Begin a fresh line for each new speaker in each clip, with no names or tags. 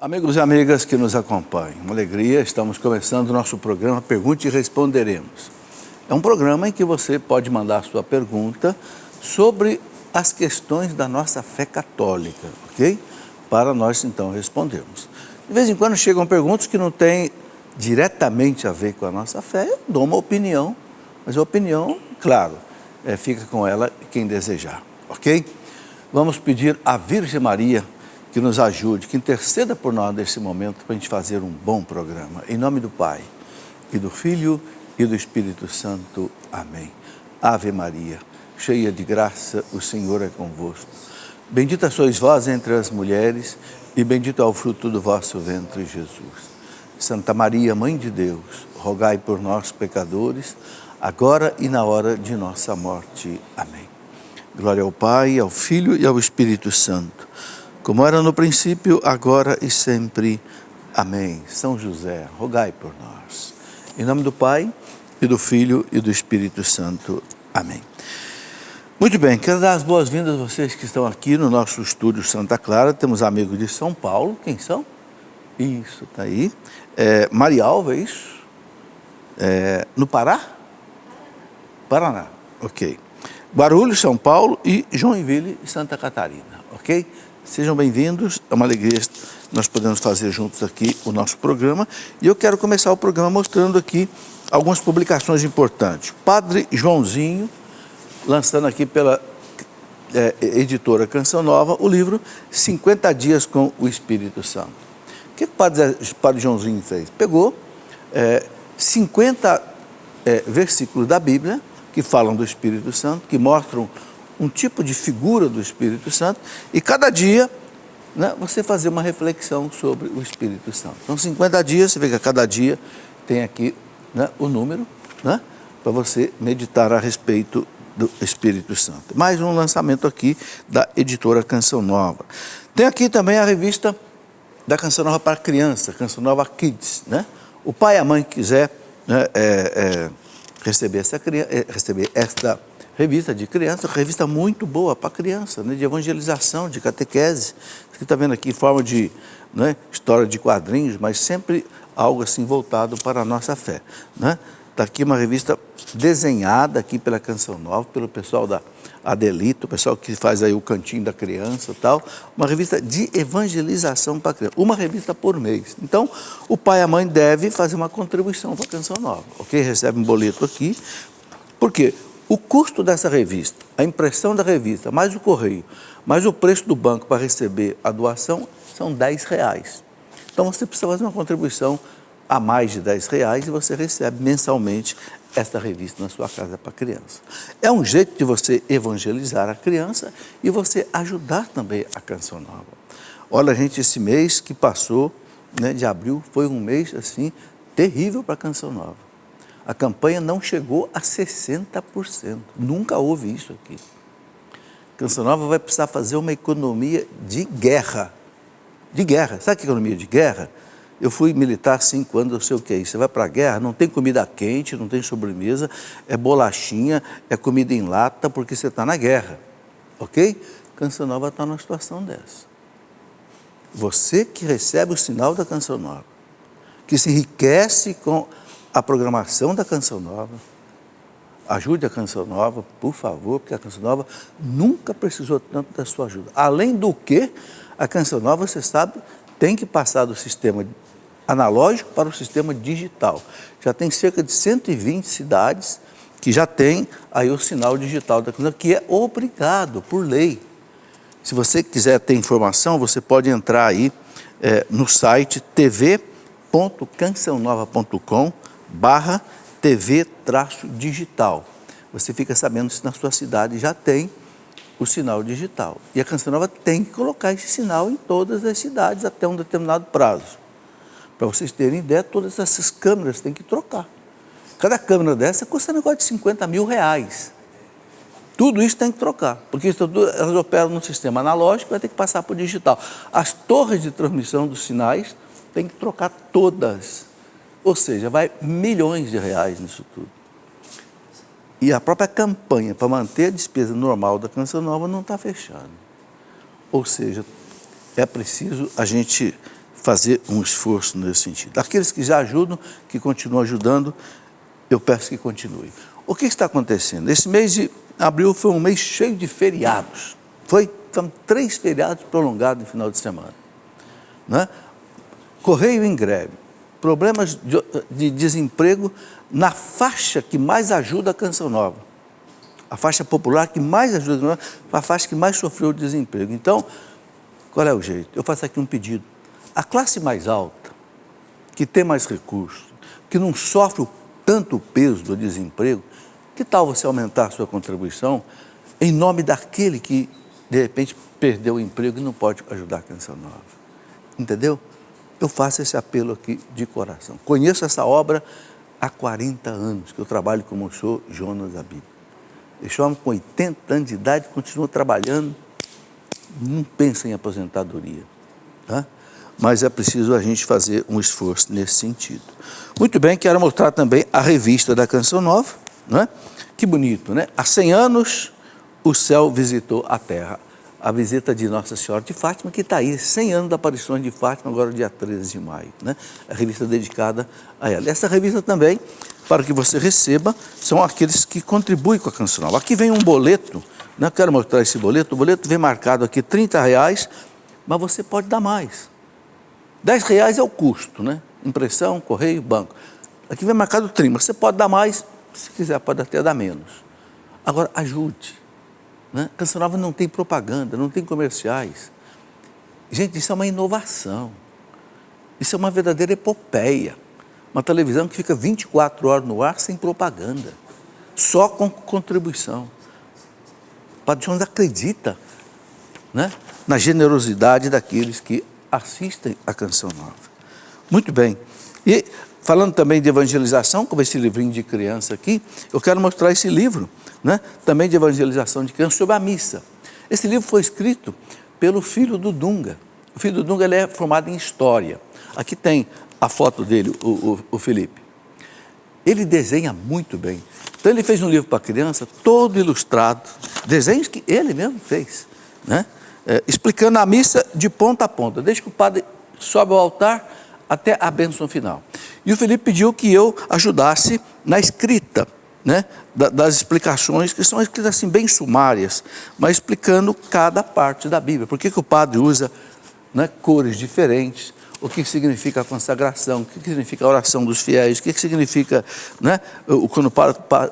Amigos e amigas que nos acompanham, uma alegria, estamos começando o nosso programa Pergunte e Responderemos. É um programa em que você pode mandar sua pergunta sobre as questões da nossa fé católica, ok? Para nós então respondermos. De vez em quando chegam perguntas que não têm diretamente a ver com a nossa fé, eu dou uma opinião, mas a opinião, claro, fica com ela quem desejar, ok? Vamos pedir à Virgem Maria que nos ajude, que interceda por nós nesse momento para a gente fazer um bom programa. Em nome do Pai, e do Filho, e do Espírito Santo. Amém. Ave Maria, cheia de graça, o Senhor é convosco. Bendita sois vós entre as mulheres, e bendito é o fruto do vosso ventre, Jesus. Santa Maria, Mãe de Deus, rogai por nós, pecadores, agora e na hora de nossa morte. Amém. Glória ao Pai, ao Filho e ao Espírito Santo, como era no princípio, agora e sempre. Amém. São José, rogai por nós. Em nome do Pai, e do Filho e do Espírito Santo. Amém. Muito bem, quero dar as boas-vindas a vocês que estão aqui no nosso estúdio Santa Clara. Temos amigos de São Paulo. Quem são? Isso, está aí. Marialva, é isso? No Pará? Paraná, ok. Guarulhos, São Paulo e Joinville, Santa Catarina, ok? Sejam bem-vindos, é uma alegria nós podemos fazer juntos aqui o nosso programa. E eu quero começar o programa mostrando aqui algumas publicações importantes. Padre Joãozinho, lançando aqui pela editora Canção Nova, o livro 50 Dias com o Espírito Santo. O que o Padre Joãozinho fez? Pegou 50 versículos da Bíblia que falam do Espírito Santo, que mostram um tipo de figura do Espírito Santo, e cada dia, né, você fazer uma reflexão sobre o Espírito Santo. Então, 50 dias, você vê que a cada dia tem aqui, né, o número, né, para você meditar a respeito do Espírito Santo. Mais um lançamento aqui da editora Canção Nova. Tem aqui também a revista da Canção Nova para criança, Canção Nova Kids, né? O pai e a mãe que quiser, né, receber esta revista de criança, revista muito boa para criança, né, de evangelização, de catequese. Você está vendo aqui em forma de, né, história de quadrinhos, mas sempre algo assim voltado para a nossa fé, né? Está aqui uma revista desenhada aqui pela Canção Nova, pelo pessoal da Adelito, o pessoal que faz aí o cantinho da criança e tal. Uma revista de evangelização para criança, uma revista por mês. Então, o pai e a mãe devem fazer uma contribuição para a Canção Nova, ok? Recebe um boleto aqui. Por quê? O custo dessa revista, a impressão da revista, mais o correio, mais o preço do banco para receber a doação, são R$10. Então, você precisa fazer uma contribuição a mais de R$10 e você recebe mensalmente esta revista na sua casa para criança. É um jeito de você evangelizar a criança e você ajudar também a Canção Nova. Olha, gente, esse mês que passou, né, de abril, foi um mês, assim, terrível para a Canção Nova. A campanha não chegou a 60%. Nunca houve isso aqui. A Canção Nova vai precisar fazer uma economia de guerra. De guerra. Sabe que economia de guerra? Eu fui militar 5 anos, eu sei o que é isso. Você vai para a guerra, não tem comida quente, não tem sobremesa, é bolachinha, é comida em lata, porque você está na guerra, ok? Canção Nova está numa situação dessa. Você que recebe o sinal da Canção Nova, que se enriquece com a programação da Canção Nova, ajude a Canção Nova, por favor, porque a Canção Nova nunca precisou tanto da sua ajuda. Além do que, a Canção Nova, você sabe, tem que passar do sistema analógico para o sistema digital. Já tem cerca de 120 cidades que já tem aí o sinal digital da Canção, que é obrigado por lei. Se você quiser ter informação, você pode entrar aí no site tv.cançãonova.com/tv-digital. Você fica sabendo se na sua cidade já tem o sinal digital. E a Canção Nova tem que colocar esse sinal em todas as cidades até um determinado prazo. Para vocês terem ideia, todas essas câmeras têm que trocar. Cada câmera dessa custa um negócio de R$50 mil. Tudo isso tem que trocar, porque elas operam no sistema analógico, vai ter que passar para o digital. As torres de transmissão dos sinais tem que trocar todas. Ou seja, vai milhões de reais nisso tudo. E a própria campanha para manter a despesa normal da Canção Nova não está fechando. Ou seja, é preciso a gente fazer um esforço nesse sentido. Aqueles que já ajudam, que continuam ajudando, eu peço que continue. O que está acontecendo? Esse mês de abril foi um mês cheio de feriados. Foram 3 feriados prolongados no final de semana. Né? Correio em greve, problemas de desemprego na faixa que mais ajuda a Canção Nova. A faixa popular que mais ajuda, a faixa que mais sofreu o desemprego. Então, qual é o jeito? Eu faço aqui um pedido. A classe mais alta, que tem mais recursos, que não sofre tanto o peso do desemprego, que tal você aumentar a sua contribuição em nome daquele que, de repente, perdeu o emprego e não pode ajudar a Canção Nova? Entendeu? Eu faço esse apelo aqui de coração. Conheço essa obra há 40 anos, que eu trabalho como o senhor Jonas Abib. Esse homem com 80 anos de idade continua trabalhando, não pensa em aposentadoria. Tá? Mas é preciso a gente fazer um esforço nesse sentido. Muito bem, quero mostrar também a revista da Canção Nova, né? Que bonito, né? Há 100 anos o céu visitou a terra. A visita de Nossa Senhora de Fátima, que está aí, 100 anos da aparição de Fátima, agora dia 13 de maio, né? A revista dedicada a ela. Essa revista também, para que você receba, são aqueles que contribuem com a Canção Nova. Aqui vem um boleto, né? Eu quero mostrar esse boleto. O boleto vem marcado aqui R$30, mas você pode dar mais. R$10 é o custo, né? Impressão, correio, banco. Aqui vem marcado 30, você pode dar mais, se quiser pode até dar menos. Agora, ajude. Né? Canção Nova não tem propaganda, não tem comerciais. Gente, isso é uma inovação. Isso é uma verdadeira epopeia. Uma televisão que fica 24 horas no ar sem propaganda, só com contribuição. O Padre Jonas acredita, né, na generosidade daqueles que assistem a Canção Nova. Muito bem. E falando também de evangelização, como esse livrinho de criança aqui, eu quero mostrar esse livro, né, também de evangelização de criança, sobre a missa. Esse livro foi escrito pelo filho do Dunga. O filho do Dunga, ele é formado em História. Aqui tem a foto dele, o Felipe. Ele desenha muito bem. Então ele fez um livro para criança, todo ilustrado, desenhos que ele mesmo fez, né? Explicando a missa de ponta a ponta, desde que o padre sobe ao altar até a bênção final. E o Felipe pediu que eu ajudasse na escrita, né, das explicações, que são escritas assim bem sumárias, mas explicando cada parte da Bíblia. Por que o padre usa, né, cores diferentes, o que significa a consagração, o que significa a oração dos fiéis, o que significa, né, quando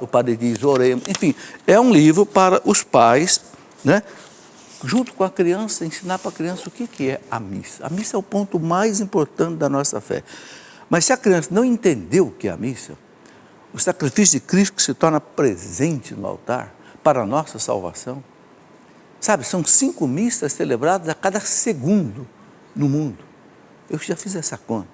o padre diz oremos. Enfim, é um livro para os pais, né, junto com a criança, ensinar para a criança o que é a missa. A missa é o ponto mais importante da nossa fé. Mas se a criança não entendeu o que é a missa, o sacrifício de Cristo que se torna presente no altar para a nossa salvação, sabe, são 5 missas celebradas a cada segundo no mundo. Eu já fiz essa conta.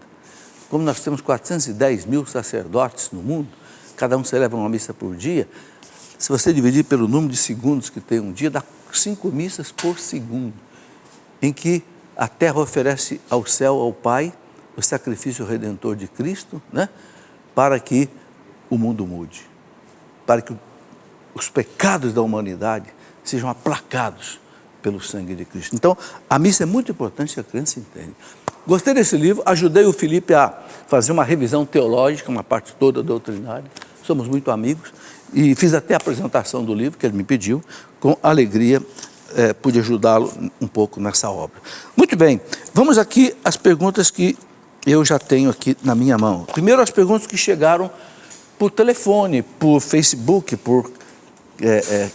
Como nós temos 410 mil sacerdotes no mundo, cada um celebra uma missa por dia, se você dividir pelo número de segundos que tem um dia, dá 5 missas por segundo, em que a terra oferece ao céu, ao Pai, o sacrifício redentor de Cristo, né, para que o mundo mude, para que os pecados da humanidade sejam aplacados pelo sangue de Cristo. Então, a missa é muito importante que a criança entenda. Gostei desse livro, ajudei o Felipe a fazer uma revisão teológica, uma parte toda doutrinária, somos muito amigos, e fiz até a apresentação do livro, que ele me pediu, com alegria, pude ajudá-lo um pouco nessa obra. Muito bem, vamos aqui às perguntas que eu já tenho aqui na minha mão. Primeiro, as perguntas que chegaram por telefone, por Facebook, por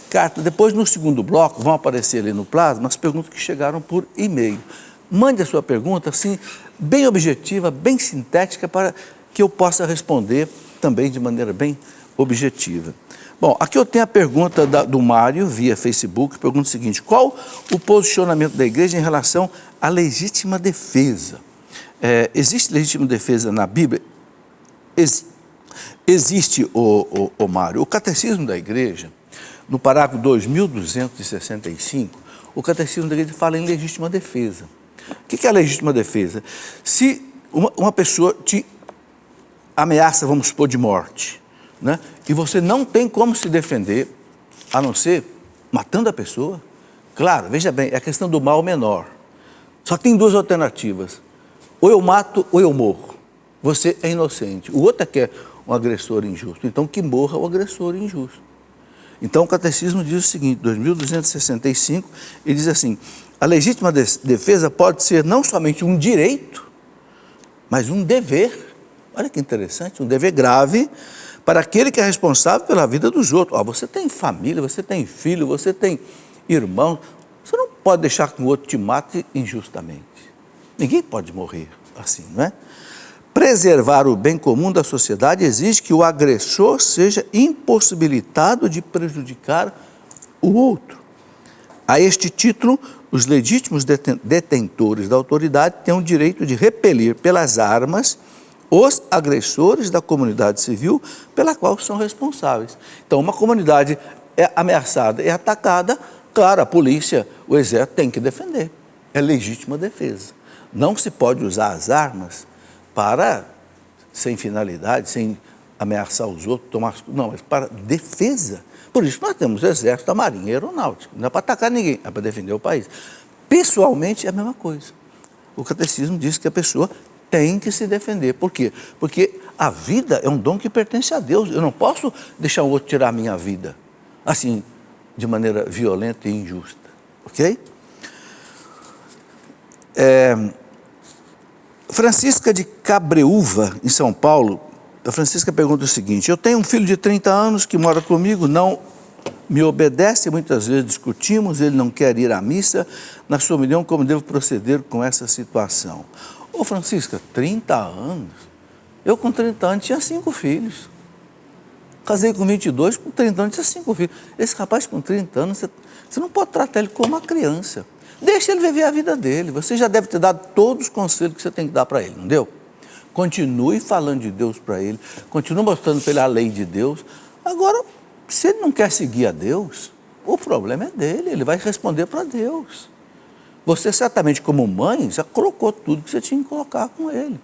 carta. Depois, no segundo bloco, vão aparecer ali no plasma as perguntas que chegaram por e-mail. Mande a sua pergunta, assim, bem objetiva, bem sintética, para que eu possa responder também de maneira bem objetiva. Bom, aqui eu tenho a pergunta do Mário, via Facebook, pergunta o seguinte: qual o posicionamento da igreja em relação à legítima defesa? Existe legítima defesa na Bíblia? Existe, Mário. O Catecismo da Igreja, no parágrafo 2265, o Catecismo da Igreja fala em legítima defesa. O que é a legítima defesa? Se uma pessoa te ameaça, vamos supor, de morte, né, e você não tem como se defender, a não ser matando a pessoa, claro, veja bem, é a questão do mal menor. Só tem 2 alternativas: ou eu mato ou eu morro. Você é inocente. O outro é que é um agressor injusto. Então, que morra o agressor injusto. Então, o Catecismo diz o seguinte, 2265, ele diz assim, a legítima defesa pode ser não somente um direito, mas um dever. Olha que interessante, um dever grave para aquele que é responsável pela vida dos outros. Você tem família, você tem filho, você tem irmão, você não pode deixar que o outro te mate injustamente. Ninguém pode morrer assim, não é? Preservar o bem comum da sociedade exige que o agressor seja impossibilitado de prejudicar o outro. A este título, os legítimos detentores da autoridade têm o direito de repelir pelas armas os agressores da comunidade civil pela qual são responsáveis. Então, uma comunidade é ameaçada, é atacada, claro, a polícia, o exército tem que defender. É legítima defesa. Não se pode usar as armas para, sem finalidade, sem ameaçar os outros, não, mas para defesa. Por isso nós temos o exército, a marinha e a aeronáutica. Não é para atacar ninguém, é para defender o país. Pessoalmente é a mesma coisa. O catecismo diz que a pessoa tem que se defender. Por quê? Porque a vida é um dom que pertence a Deus. Eu não posso deixar o outro tirar a minha vida, assim, de maneira violenta e injusta. Ok? Francisca de Cabreúva, em São Paulo, a Francisca pergunta o seguinte, eu tenho um filho de 30 anos que mora comigo, não me obedece, muitas vezes discutimos, ele não quer ir à missa, na sua opinião, como devo proceder com essa situação? Ô Francisca, 30 anos? Eu com 30 anos tinha 5 filhos. Casei com 22, com 30 anos tinha 5 filhos. Esse rapaz com 30 anos, você não pode tratar ele como uma criança. Deixa ele viver a vida dele. Você já deve ter dado todos os conselhos que você tem que dar para ele, não deu? Continue falando de Deus para ele, continue mostrando para ele a lei de Deus. Agora, se ele não quer seguir a Deus, o problema é dele, ele vai responder para Deus. Você certamente, como mãe, já colocou tudo que você tinha que colocar com ele.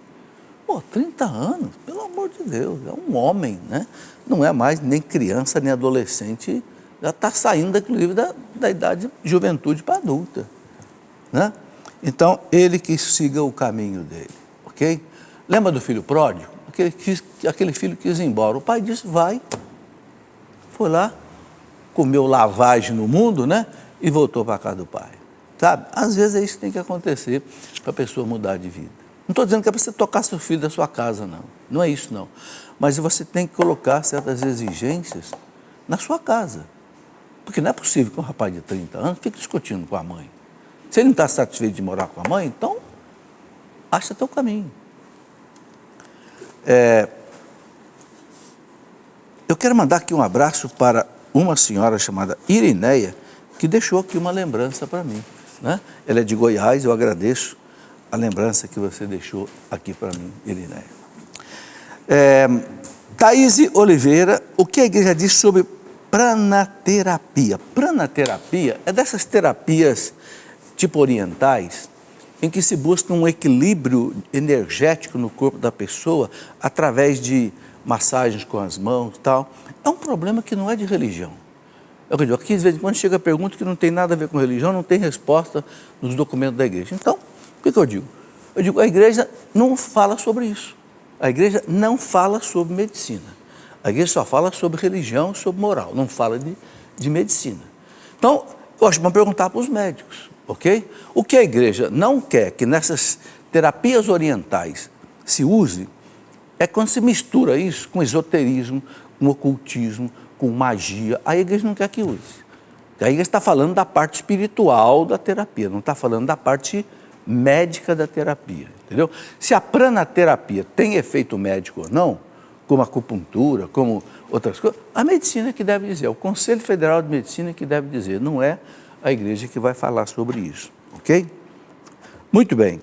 30 anos, pelo amor de Deus, é um homem, né? Não é mais nem criança, nem adolescente, já está saindo, inclusive, da idade de juventude para adulta. Né? Então, ele que siga o caminho dele, ok? Lembra do filho pródigo? Aquele filho quis ir embora. O pai disse, vai. Foi lá, comeu lavagem no mundo, né? E voltou para a casa do pai. Sabe? Às vezes é isso que tem que acontecer para a pessoa mudar de vida. Não estou dizendo que é para você tocar seu filho da sua casa, não. Não é isso, não. Mas você tem que colocar certas exigências na sua casa. Porque não é possível que um rapaz de 30 anos fique discutindo com a mãe. Se ele não está satisfeito de morar com a mãe, então, acha teu caminho. Eu quero mandar aqui um abraço para uma senhora chamada Irineia, que deixou aqui uma lembrança para mim. Né? Ela é de Goiás, eu agradeço a lembrança que você deixou aqui para mim, Irineia. Thaís Oliveira, o que a igreja diz sobre pranaterapia? Pranaterapia é dessas terapias tipo orientais, em que se busca um equilíbrio energético no corpo da pessoa através de massagens com as mãos e tal. É um problema que não é de religião. Eu digo, aqui de vez em quando chega a pergunta que não tem nada a ver com religião, não tem resposta nos documentos da igreja. Então, o que eu digo? Eu digo, a igreja não fala sobre isso. A igreja não fala sobre medicina. A igreja só fala sobre religião, sobre moral, não fala de medicina. Então, eu acho que vamos perguntar para os médicos. Ok? O que a igreja não quer que nessas terapias orientais se use é quando se mistura isso com esoterismo, com ocultismo, com magia. A igreja não quer que use. A igreja está falando da parte espiritual da terapia, não está falando da parte médica da terapia. Entendeu? Se a pranaterapia tem efeito médico ou não, como acupuntura, como outras coisas, a medicina que deve dizer, o Conselho Federal de Medicina que deve dizer, não é a igreja que vai falar sobre isso, ok? Muito bem.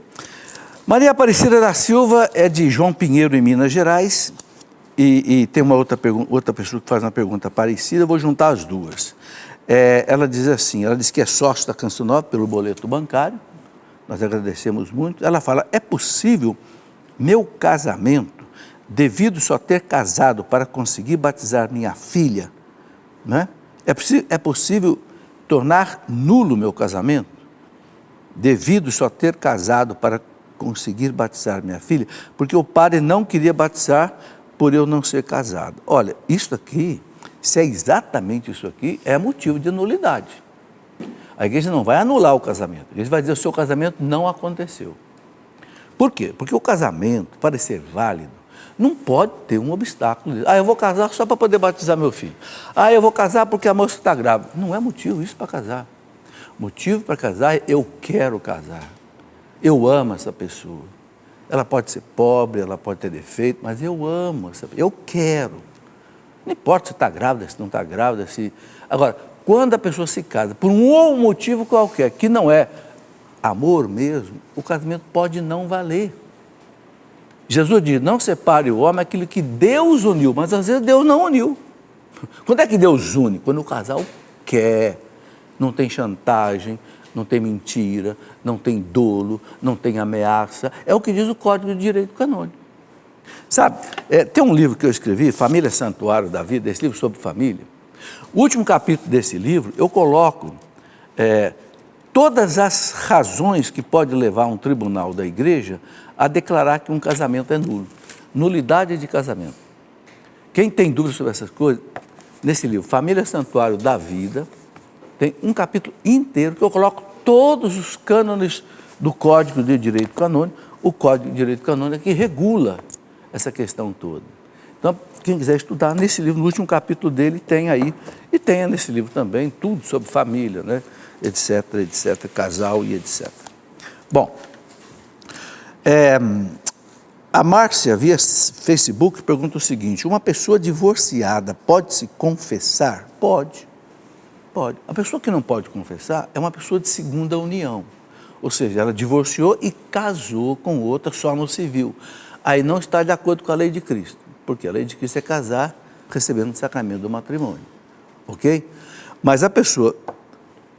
Maria Aparecida da Silva é de João Pinheiro, em Minas Gerais, e tem uma outra pessoa que faz uma pergunta parecida, eu vou juntar as duas. Ela diz assim, ela diz que é sócio da Canção Nova pelo boleto bancário, nós agradecemos muito. Ela fala, é possível meu casamento, devido só ter casado para conseguir batizar minha filha, né? É possível tornar nulo meu casamento, devido só ter casado para conseguir batizar minha filha, porque o padre não queria batizar por eu não ser casado. Olha, isso aqui, se é exatamente isso aqui, é motivo de nulidade. A igreja não vai anular o casamento, a igreja vai dizer que o seu casamento não aconteceu. Por quê? Porque o casamento, para ser válido, não pode ter um obstáculo. Eu vou casar só para poder batizar meu filho. Eu vou casar porque a moça está grávida. Não é motivo isso para casar. Motivo para casar é eu quero casar. Eu amo essa pessoa. Ela pode ser pobre, ela pode ter defeito, mas eu amo essa pessoa. Eu quero. Não importa se está grávida, se não está grávida. Agora, quando a pessoa se casa por um motivo qualquer, que não é amor mesmo, o casamento pode não valer. Jesus diz, não separe o homem aquilo que Deus uniu, mas às vezes Deus não uniu. Quando é que Deus une? Quando o casal quer. Não tem chantagem, não tem mentira, não tem dolo, não tem ameaça. É o que diz o Código de Direito Canônico. Sabe, tem um livro que eu escrevi, Família Santuário da Vida, esse livro sobre família. O último capítulo desse livro, eu coloco todas as razões que pode levar um tribunal da igreja a declarar que um casamento é nulo. Nulidade de casamento. Quem tem dúvidas sobre essas coisas, nesse livro, Família Santuário da Vida, tem um capítulo inteiro que eu coloco todos os cânones do Código de Direito Canônico. O Código de Direito Canônico que regula essa questão toda. Então, quem quiser estudar, nesse livro, no último capítulo dele, tem aí, e tem nesse livro também, tudo sobre família, né? etc, casal e etc. Bom, a Márcia, via Facebook, pergunta o seguinte, uma pessoa divorciada pode se confessar? Pode. Pode. A pessoa que não pode confessar é uma pessoa de segunda união, ou seja, ela divorciou e casou com outra só no civil. Aí não está de acordo com a lei de Cristo, porque a lei de Cristo é casar recebendo o sacramento do matrimônio, ok? Mas a pessoa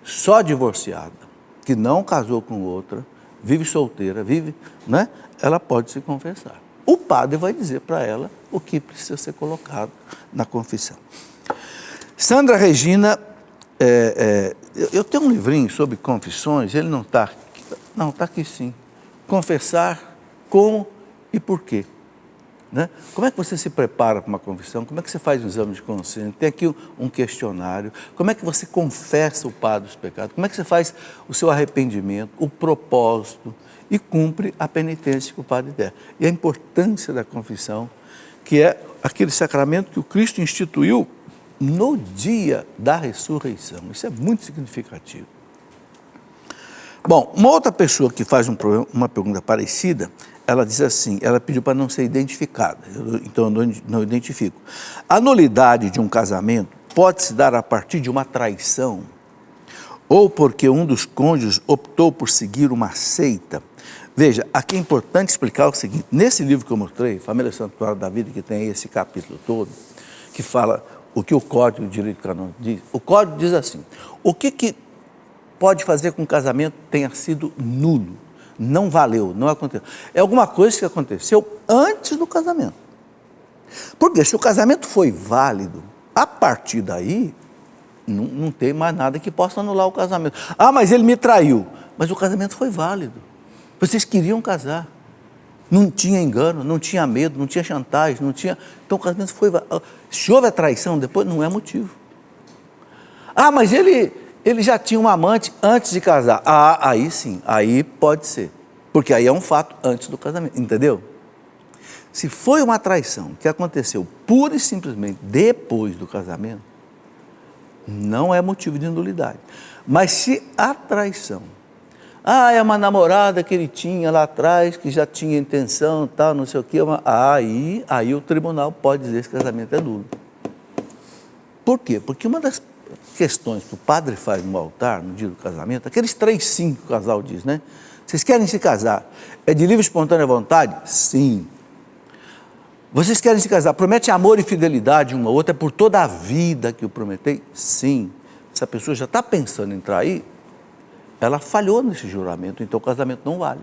só divorciada, que não casou com outra, vive solteira, né? Ela pode se confessar. O padre vai dizer para ela o que precisa ser colocado na confissão. Sandra Regina, eu tenho um livrinho sobre confissões, ele não está aqui. Não, está aqui sim. Confessar como e por quê. Né? Como é que você se prepara para uma confissão? Como é que você faz um exame de consciência? Tem aqui um questionário. Como é que você confessa o padre dos pecados? Como é que você faz o seu arrependimento, o propósito e cumpre a penitência que o padre der? E a importância da confissão, que é aquele sacramento que o Cristo instituiu no dia da ressurreição. Isso é muito significativo. Bom, uma outra pessoa que faz uma pergunta parecida, ela diz assim, ela pediu para não ser identificada, então eu não identifico. A nulidade de um casamento pode se dar a partir de uma traição ou porque um dos cônjuges optou por seguir uma seita. Veja, aqui é importante explicar o seguinte, nesse livro que eu mostrei, Família Santuário da Vida, que tem esse capítulo todo, que fala o que o Código de Direito Canônico diz, o Código diz assim, o que pode fazer com que o casamento tenha sido nulo, não valeu, não aconteceu. É alguma coisa que aconteceu antes do casamento. Porque se o casamento foi válido, a partir daí, não tem mais nada que possa anular o casamento. Mas ele me traiu. Mas o casamento foi válido. Vocês queriam casar. Não tinha engano, não tinha medo, não tinha chantagem, não tinha... Então o casamento foi válido. Se houve a traição depois, não é motivo. Mas ele já tinha uma amante antes de casar. Aí sim, aí pode ser. Porque aí é um fato antes do casamento, entendeu? Se foi uma traição que aconteceu pura e simplesmente depois do casamento, não é motivo de nulidade. Mas se a traição, é uma namorada que ele tinha lá atrás, que já tinha intenção, tal, não sei o quê, aí o tribunal pode dizer que esse casamento é nulo. Por quê? Porque uma das questões que o padre faz no altar, no dia do casamento, aqueles 3 sim que o casal diz, né? Vocês querem se casar? É de livre e espontânea vontade? Sim. Vocês querem se casar? Promete amor e fidelidade uma a outra, é por toda a vida que eu prometei? Sim. Se a pessoa já está pensando em trair, ela falhou nesse juramento, então o casamento não vale.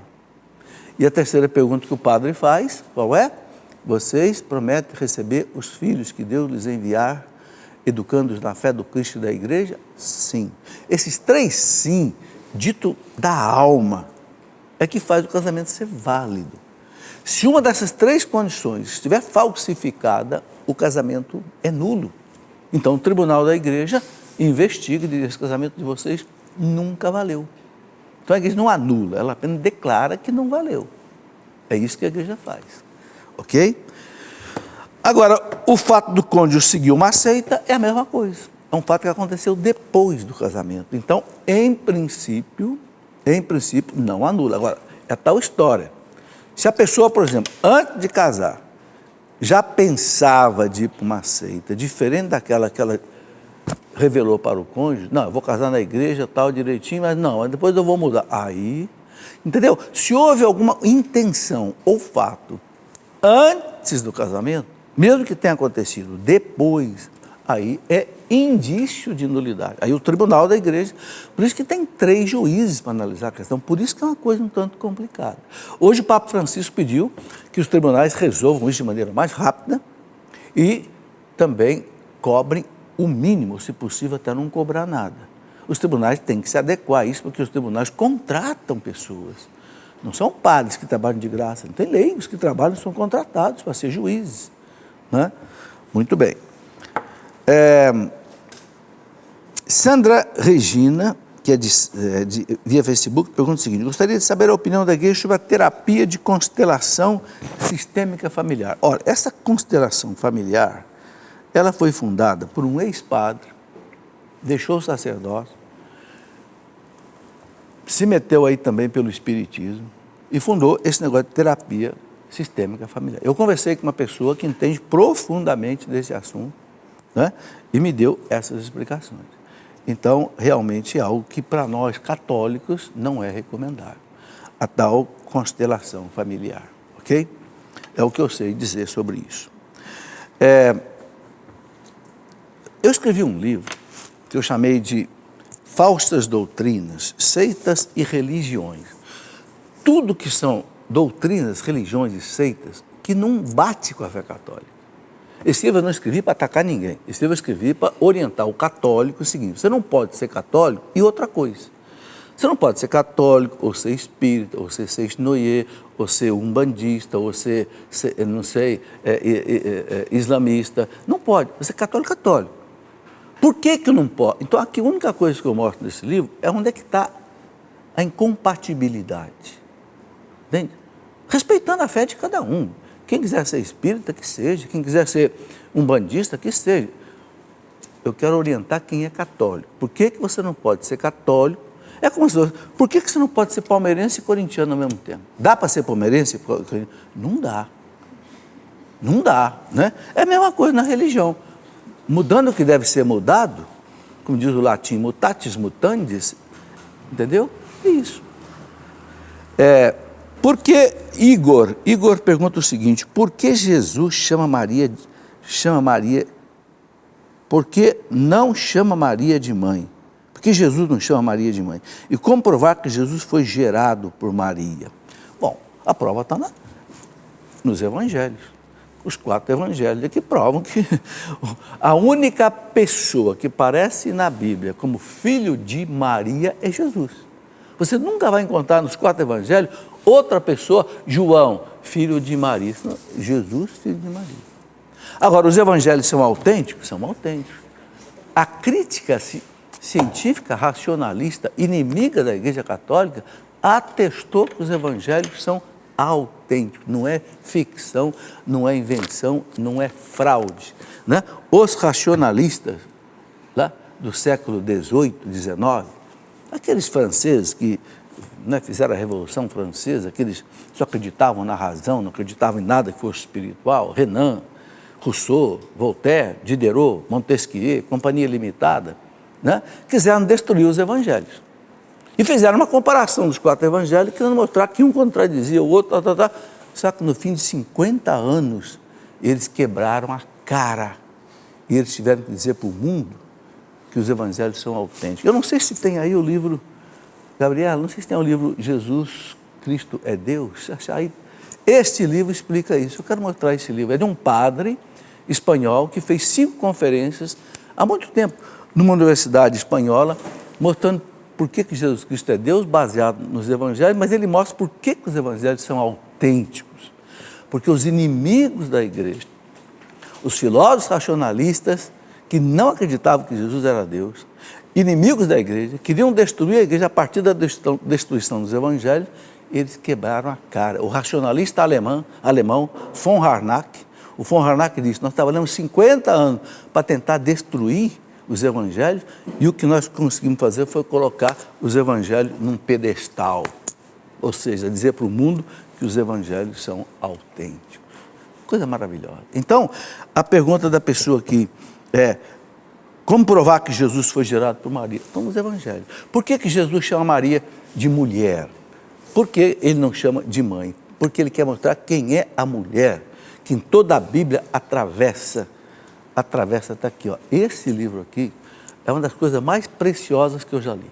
E a terceira pergunta que o padre faz, qual é? Vocês prometem receber os filhos que Deus lhes enviar, educando-os na fé do Cristo e da igreja? Sim. Esses 3 sim, dito da alma, é que faz o casamento ser válido. Se uma dessas 3 condições estiver falsificada, o casamento é nulo. Então, o tribunal da igreja investiga e diz: esse casamento de vocês nunca valeu. Então, a igreja não anula, ela apenas declara que não valeu. É isso que a igreja faz. Ok? Agora, o fato do cônjuge seguir uma seita é a mesma coisa. É um fato que aconteceu depois do casamento. Então, em princípio, não anula. Agora, é tal história. Se a pessoa, por exemplo, antes de casar, já pensava de ir para uma seita, diferente daquela que ela revelou para o cônjuge: não, eu vou casar na igreja, tal, direitinho, mas não, depois eu vou mudar. Aí, entendeu? Se houve alguma intenção ou fato antes do casamento, mesmo que tenha acontecido depois, aí é indício de nulidade. Aí o tribunal da igreja, por isso que tem 3 juízes para analisar a questão, por isso que é uma coisa um tanto complicada. Hoje o Papa Francisco pediu que os tribunais resolvam isso de maneira mais rápida e também cobrem o mínimo, se possível até não cobrar nada. Os tribunais têm que se adequar a isso, porque os tribunais contratam pessoas. Não são padres que trabalham de graça, não tem leigos que trabalham, são contratados para ser juízes. Né? Muito bem. Sandra Regina, que é via Facebook, pergunta o seguinte: gostaria de saber a opinião da igreja sobre a terapia de constelação sistêmica familiar. Ora, essa constelação familiar, ela foi fundada por um ex-padre, deixou o sacerdócio, se meteu aí também pelo espiritismo e fundou esse negócio de terapia sistêmica familiar. Eu conversei com uma pessoa que entende profundamente desse assunto, né, e me deu essas explicações. Então, realmente é algo que para nós católicos não é recomendável, a tal constelação familiar, ok? É o que eu sei dizer sobre isso. Eu escrevi um livro que eu chamei de Falsas Doutrinas, Seitas e Religiões. Tudo que são doutrinas, religiões e seitas que não bate com a fé católica. Esse livro eu não escrevi para atacar ninguém. Esse livro eu escrevi para orientar o católico o seguinte: você não pode ser católico e outra coisa. Você não pode ser católico, ou ser espírita, ou ser sexnoyer, ou ser umbandista, ou ser não sei, islamista. Não pode. Você é católico. Por que não pode? Então, aqui a única coisa que eu mostro nesse livro é onde é que está a incompatibilidade. Entende? Respeitando a fé de cada um. Quem quiser ser espírita, que seja. Quem quiser ser umbandista, que seja. Eu quero orientar quem é católico. Por que você não pode ser católico? É como se fosse: por que você não pode ser palmeirense e corintiano ao mesmo tempo? Dá para ser palmeirense e corintiano? Não dá. Não dá, né? É a mesma coisa na religião. Mudando o que deve ser mudado, como diz o latim, mutatis mutandis, entendeu? É isso. Igor pergunta o seguinte: por que Jesus por que não chama Maria de mãe? Por que Jesus não chama Maria de mãe? E como provar que Jesus foi gerado por Maria? Bom, a prova está nos evangelhos. Os 4 evangelhos que provam que a única pessoa que aparece na Bíblia como filho de Maria é Jesus. Você nunca vai encontrar nos 4 evangelhos outra pessoa: João, filho de Maria. Não, Jesus, filho de Maria. Agora, os evangelhos são autênticos? São autênticos. A crítica científica, racionalista, inimiga da Igreja Católica, atestou que os evangelhos são autêntico, não é ficção, não é invenção, não é fraude. Né? Os racionalistas lá do século XVIII, XIX, aqueles franceses que fizeram a Revolução Francesa, aqueles que só acreditavam na razão, não acreditavam em nada que fosse espiritual: Renan, Rousseau, Voltaire, Diderot, Montesquieu, Companhia Limitada, né? Quiseram destruir os evangelhos. E fizeram uma comparação dos 4 evangelhos, querendo mostrar que um contradizia o outro, Só que no fim de 50 anos, eles quebraram a cara. E eles tiveram que dizer para o mundo que os evangelhos são autênticos. Eu não sei se tem aí o livro, Gabriela, não sei se tem o livro Jesus Cristo é Deus. Este livro explica isso. Eu quero mostrar esse livro. É de um padre espanhol que fez 5 conferências há muito tempo numa universidade espanhola, mostrando por que Jesus Cristo é Deus, baseado nos evangelhos, mas ele mostra por que os evangelhos são autênticos. Porque os inimigos da igreja, os filósofos racionalistas, que não acreditavam que Jesus era Deus, inimigos da igreja, queriam destruir a igreja a partir da destruição dos evangelhos, eles quebraram a cara. O racionalista alemão von Harnack, o von Harnack disse, nós trabalhamos 50 anos para tentar destruir os evangelhos, e o que nós conseguimos fazer foi colocar os evangelhos num pedestal, ou seja, dizer para o mundo que os evangelhos são autênticos. Coisa maravilhosa. Então, a pergunta da pessoa aqui é, como provar que Jesus foi gerado por Maria? Então, os evangelhos. Por que Jesus chama Maria de mulher? Por que ele não chama de mãe? Porque ele quer mostrar quem é a mulher, que em toda a Bíblia atravessa, está aqui, ó. Esse livro aqui é uma das coisas mais preciosas que eu já li.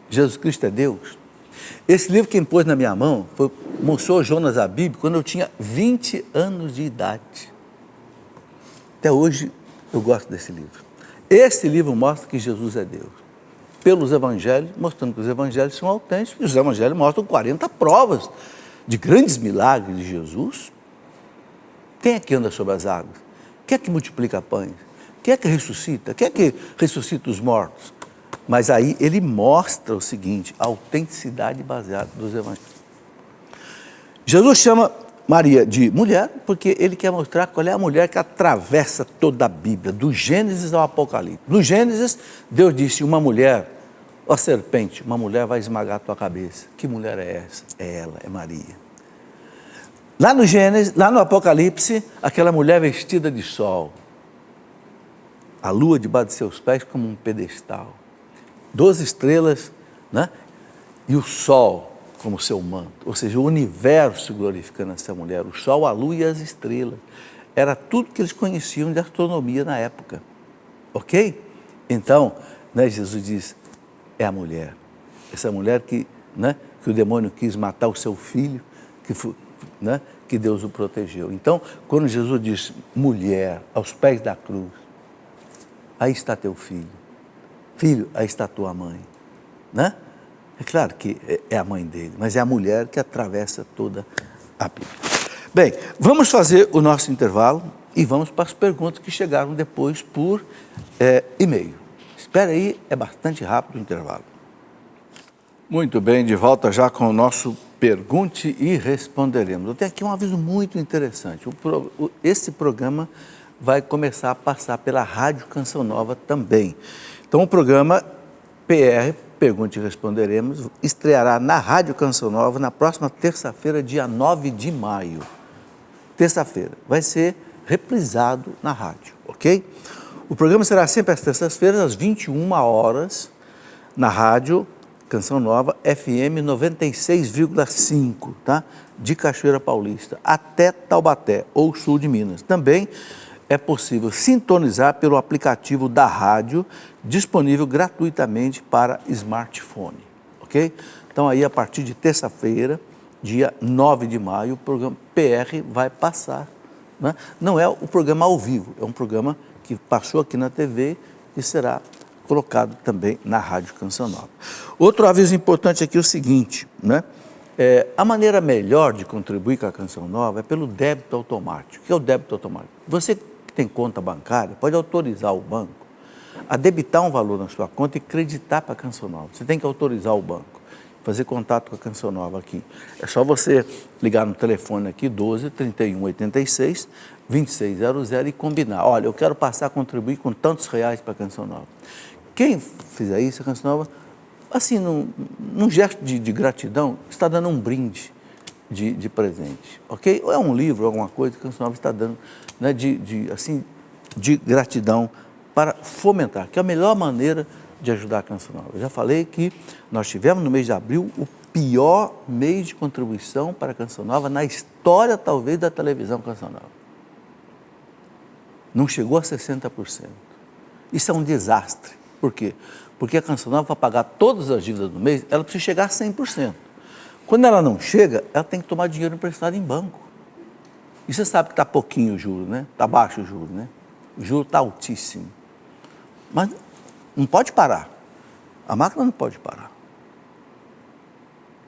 Jesus Cristo é Deus. Esse livro quem pôs na minha mão foi o Monsenhor Jonas Abib, quando eu tinha 20 anos de idade. Até hoje eu gosto desse livro. Esse livro mostra que Jesus é Deus. Pelos evangelhos, mostrando que os evangelhos são autênticos, e os evangelhos mostram 40 provas de grandes milagres de Jesus. Quem é que anda sobre as águas? Quem é que multiplica pães? Quem é que ressuscita? Quem é que ressuscita os mortos? Mas aí ele mostra o seguinte, a autenticidade baseada nos evangelhos. Jesus chama Maria de mulher porque ele quer mostrar qual é a mulher que atravessa toda a Bíblia, do Gênesis ao Apocalipse. No Gênesis, Deus disse, uma mulher, ó serpente, uma mulher vai esmagar a tua cabeça. Que mulher é essa? É ela, é Maria. Lá no Gênesis, lá no Apocalipse, aquela mulher vestida de sol, a lua debaixo de seus pés como um pedestal, 12 estrelas, né? E o sol como seu manto, ou seja, o universo glorificando essa mulher, o sol, a lua e as estrelas, era tudo que eles conheciam de astronomia na época, ok? Então, né, Jesus diz, é a mulher, essa mulher que o demônio quis matar o seu filho, que Deus o protegeu. Então, quando Jesus diz, mulher, aos pés da cruz, aí está teu filho, filho, aí está tua mãe, né? É claro que é a mãe dele, mas é a mulher que atravessa toda a Bíblia. Bem, vamos fazer o nosso intervalo e vamos para as perguntas que chegaram depois por e-mail. Espera aí, é bastante rápido o intervalo. Muito bem, de volta já com o nosso Pergunte e Responderemos. Eu tenho aqui um aviso muito interessante. Esse programa vai começar a passar pela Rádio Canção Nova também. Então, o programa PR, Pergunte e Responderemos, estreará na Rádio Canção Nova na próxima terça-feira, dia 9 de maio. Terça-feira. Vai ser reprisado na rádio, ok? O programa será sempre às terças-feiras, às 21 horas, na Rádio Canção Nova, FM 96,5, tá? De Cachoeira Paulista até Taubaté, ou sul de Minas. Também é possível sintonizar pelo aplicativo da rádio, disponível gratuitamente para smartphone, ok? Então aí a partir de terça-feira, dia 9 de maio, o programa PR vai passar, né? Não é o programa ao vivo, é um programa que passou aqui na TV e será colocado também na Rádio Canção Nova. Outro aviso importante aqui é o seguinte, né? A maneira melhor de contribuir com a Canção Nova é pelo débito automático. O que é o débito automático? Você que tem conta bancária pode autorizar o banco a debitar um valor na sua conta e creditar para a Canção Nova. Você tem que autorizar o banco, fazer contato com a Canção Nova aqui. É só você ligar no telefone aqui, 12 31 86 2600 e combinar. Olha, eu quero passar a contribuir com tantos reais para a Canção Nova. Quem fizer isso, a Canção Nova, assim, num gesto de gratidão, está dando um brinde de presente, ok? Ou é um livro, alguma coisa que a Canção Nova está dando, né, de gratidão para fomentar, que é a melhor maneira de ajudar a Canção Nova. Eu já falei que nós tivemos no mês de abril o pior mês de contribuição para a Canção Nova na história, talvez, da televisão Canção Nova. Não chegou a 60%. Isso é um desastre. Por quê? Porque a Canção Nova, para pagar todas as dívidas do mês, ela precisa chegar a 100%. Quando ela não chega, ela tem que tomar dinheiro emprestado em banco. E você sabe que está pouquinho o juro, né? Está baixo o juro, né? O juro está altíssimo. Mas não pode parar. A máquina não pode parar.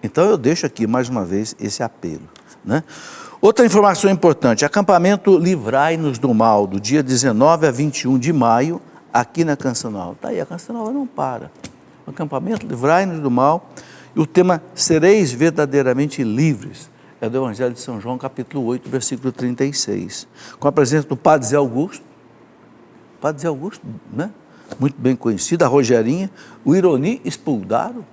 Então eu deixo aqui mais uma vez esse apelo, né? Outra informação importante, acampamento Livrai-nos do Mal, do dia 19 a 21 de maio, aqui na Canção Nova. Está aí, a Canção Nova não para. Acampamento Livrai-nos do Mal, e o tema Sereis verdadeiramente livres, é do Evangelho de São João, capítulo 8, versículo 36, com a presença do Padre Zé Augusto, né? Muito bem conhecido, a Rogerinha, o Ironi Spuldaro,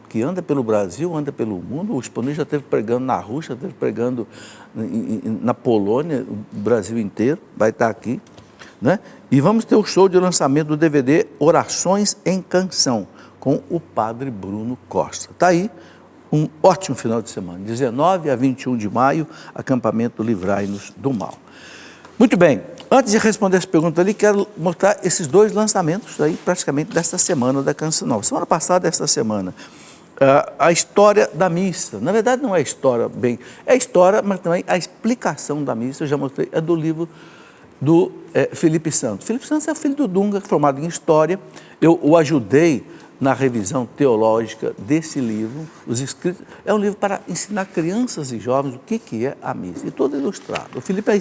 que anda pelo Brasil, anda pelo mundo. O Spondino já esteve pregando na Rússia, esteve pregando na Polônia, o Brasil inteiro, vai estar aqui, né? E vamos ter o show de lançamento do DVD Orações em Canção, com o Padre Bruno Costa. Está aí um ótimo final de semana, 19 a 21 de maio, acampamento Livrai-nos do Mal. Muito bem, antes de responder essa pergunta ali, quero mostrar esses dois lançamentos aí, praticamente desta semana da Canção Nova. Semana passada, esta semana, a história da missa. Na verdade, não é história bem, é história, mas também a explicação da missa, eu já mostrei, é do livro do Felipe Santos. Felipe Santos é filho do Dunga, formado em História. Eu o ajudei na revisão teológica desse livro, os escritos. É um livro para ensinar crianças e jovens o que é a missa, e todo ilustrado. O Felipe é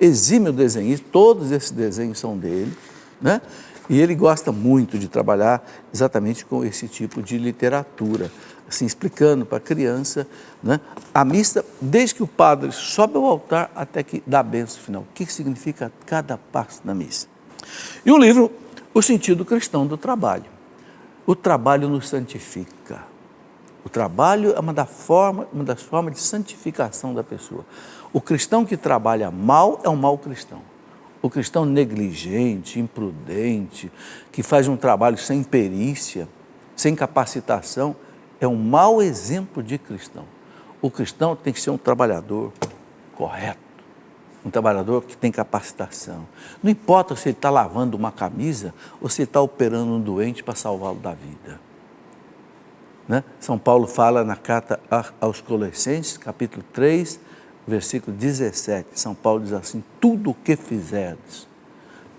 exímio desenhista, todos esses desenhos são dele, né? E ele gosta muito de trabalhar exatamente com esse tipo de literatura, assim, explicando para a criança, né, a missa, desde que o padre sobe ao altar até que dá a bênção final. O que significa cada passo da missa? E um livro, O Sentido Cristão do Trabalho. O trabalho nos santifica. O trabalho é uma das formas de santificação da pessoa. O cristão que trabalha mal é um mau cristão. O cristão negligente, imprudente, que faz um trabalho sem perícia, sem capacitação, é um mau exemplo de cristão. O cristão tem que ser um trabalhador correto, um trabalhador que tem capacitação. Não importa se ele está lavando uma camisa ou se ele está operando um doente para salvá-lo da vida. Né? São Paulo fala na carta aos Colossenses, capítulo 3, versículo 17, São Paulo diz assim: tudo o que fizerdes,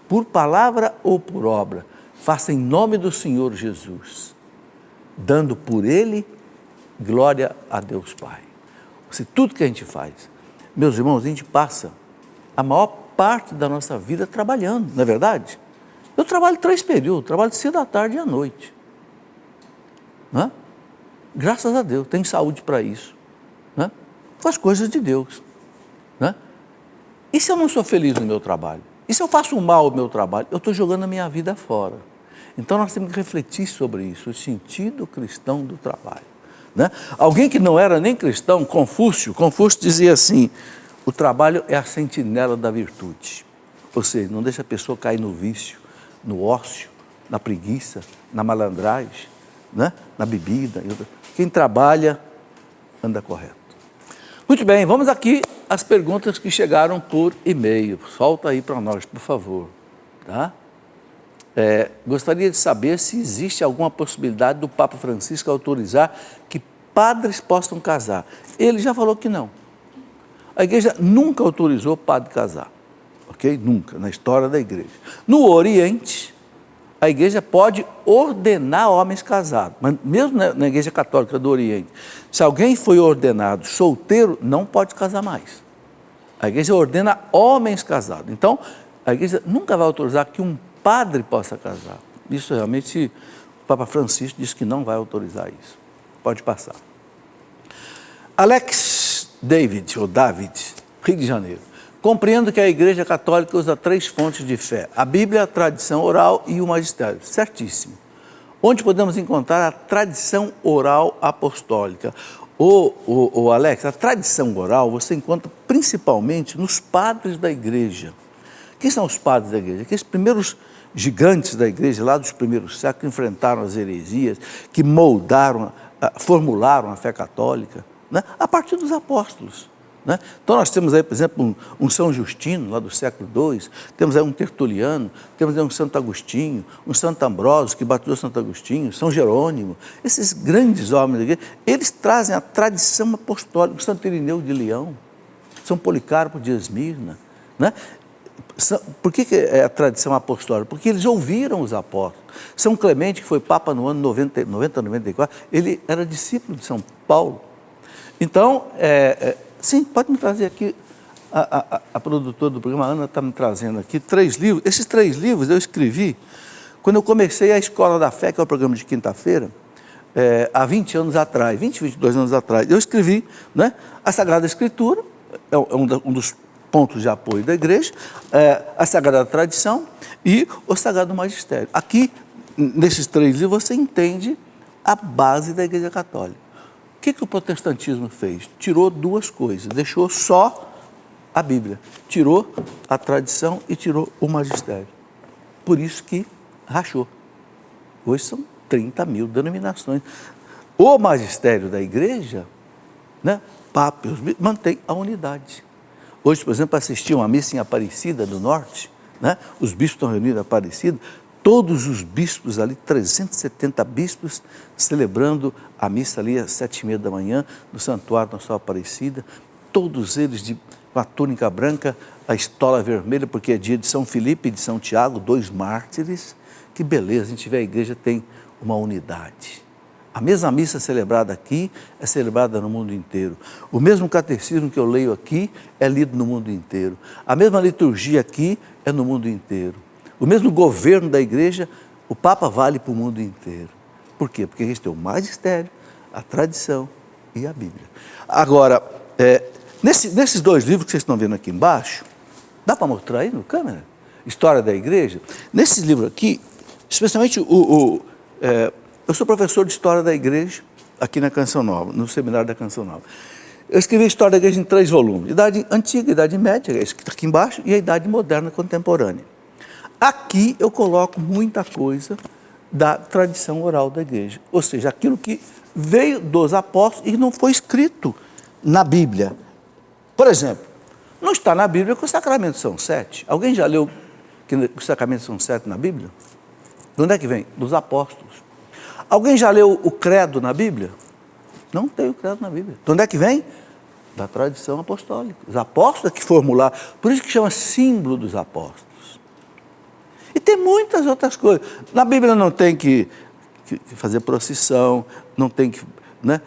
por palavra ou por obra, faça em nome do Senhor Jesus, dando por Ele glória a Deus Pai. Se tudo que a gente faz, meus irmãos, a gente passa a maior parte da nossa vida trabalhando, não é verdade? Eu trabalho 3 períodos, trabalho de cedo à tarde e à noite. Não é? Graças a Deus, tenho saúde para isso. Não é? Faz coisas de Deus, né? E se eu não sou feliz no meu trabalho? E se eu faço mal ao meu trabalho? Eu estou jogando a minha vida fora. Então nós temos que refletir sobre isso, o sentido cristão do trabalho, né? Alguém que não era nem cristão, Confúcio dizia assim: o trabalho é a sentinela da virtude. Ou seja, não deixa a pessoa cair no vício, no ócio, na preguiça, na malandragem, né? Na bebida. Quem trabalha anda correto. Muito bem, vamos aqui às perguntas que chegaram por e-mail. Solta aí para nós, por favor. Tá? Gostaria de saber se existe alguma possibilidade do Papa Francisco autorizar que padres possam casar. Ele já falou que não. A igreja nunca autorizou padre casar. Ok? Nunca, na história da igreja. No Oriente, a igreja pode ordenar homens casados, mas mesmo na igreja católica do Oriente, se alguém foi ordenado solteiro, não pode casar mais. A igreja ordena homens casados. Então, a igreja nunca vai autorizar que um padre possa casar. Isso realmente, o Papa Francisco disse que não vai autorizar isso. Pode passar. Alex David, Rio de Janeiro. Compreendo que a Igreja Católica usa 3 fontes de fé: a Bíblia, a tradição oral e o magistério. Certíssimo. Onde podemos encontrar a tradição oral apostólica? Alex, a tradição oral você encontra principalmente nos padres da igreja. Quem são os padres da igreja? Aqueles primeiros gigantes da igreja, lá dos primeiros séculos, que enfrentaram as heresias, que formularam a fé católica, né? A partir dos apóstolos. Né? Então nós temos aí, por exemplo, um São Justino, lá do século II, temos aí um Tertuliano, temos aí um Santo Agostinho, um Santo Ambrósio, que batizou Santo Agostinho, São Jerônimo. Esses grandes homens da igreja, eles trazem a tradição apostólica, Santo Irineu de Leão, São Policarpo de Esmirna, né? Por que é a tradição apostólica? Porque eles ouviram os apóstolos. São Clemente, que foi Papa no ano 94, ele era discípulo de São Paulo. Então, sim, pode me trazer aqui, a produtora do programa, a Ana, está me trazendo aqui 3 livros. Esses 3 livros eu escrevi quando eu comecei a Escola da Fé, que é o programa de quinta-feira, há 20 anos atrás, 22 anos atrás. Eu escrevi, né, a Sagrada Escritura, é um dos pontos de apoio da igreja, a Sagrada Tradição e o Sagrado Magistério. Aqui, nesses 3 livros, você entende a base da Igreja Católica. O que o protestantismo fez? Tirou 2 coisas, deixou só a Bíblia, tirou a tradição e tirou o magistério. Por isso que rachou. Hoje são 30 mil denominações. O magistério da igreja, né, Papa, mantém a unidade. Hoje, por exemplo, assisti uma missa em Aparecida do Norte, né, os bispos estão reunidos em Aparecida, todos os bispos ali, 370 bispos, celebrando a missa ali às 7h30 da manhã, no Santuário Nossa Senhora Aparecida, todos eles com a túnica branca, a estola vermelha, porque é dia de São Filipe e de São Tiago, 2 mártires. Que beleza, a gente vê a igreja tem uma unidade. A mesma missa celebrada aqui é celebrada no mundo inteiro. O mesmo catecismo que eu leio aqui é lido no mundo inteiro. A mesma liturgia aqui é no mundo inteiro. O mesmo governo da igreja, o Papa vale para o mundo inteiro. Por quê? Porque a gente tem o magistério, a tradição e a Bíblia. Agora, nesses 2 livros que vocês estão vendo aqui embaixo, dá para mostrar aí no câmera? História da igreja. Nesses livros aqui, especialmente eu sou professor de História da Igreja aqui na Canção Nova, no Seminário da Canção Nova. Eu escrevi a História da Igreja em 3 volumes. Idade Antiga, Idade Média, esse que está aqui embaixo, e a Idade Moderna Contemporânea. Aqui eu coloco muita coisa da tradição oral da igreja, ou seja, aquilo que veio dos apóstolos e não foi escrito na Bíblia. Por exemplo, não está na Bíblia que os sacramentos são 7. Alguém já leu que os sacramentos são 7 na Bíblia? De onde é que vem? Dos apóstolos. Alguém já leu o credo na Bíblia? Não tem o credo na Bíblia. De onde é que vem? Da tradição apostólica. Os apóstolos que formularam. Por isso que chama símbolo dos apóstolos. E tem muitas outras coisas. Na Bíblia não tem que fazer procissão, não tem que, né,